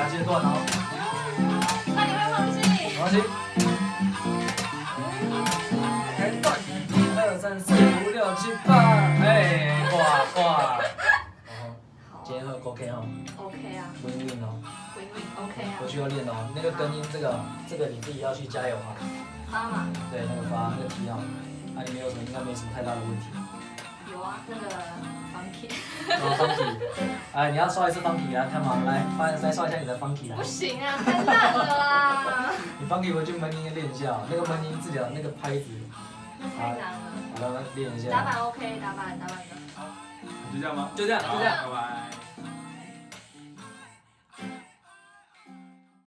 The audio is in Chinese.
阶段哦。那你会放弃？放弃。开段，1、2、3、4、5、6、7、8，哎，挂。今天喝 OK 哦。OK 啊。Win 哦。Win OK 啊。回去要练哦，那个根音这个你自己要去加油啊。发嘛？对，那个发那个提好，那里面有什么应该没什么太大的问题。有啊，那个funky。funky， 哎，你要刷一次 funky 啊，看嘛，来刷一下你的 funky 来。不行啊，太烂了啦！你 funky 回去闷音练一下，那个闷音自己的那个拍子。那太难了。好了，练一下。打板 OK，打板的。就这样吗？就这样。拜拜。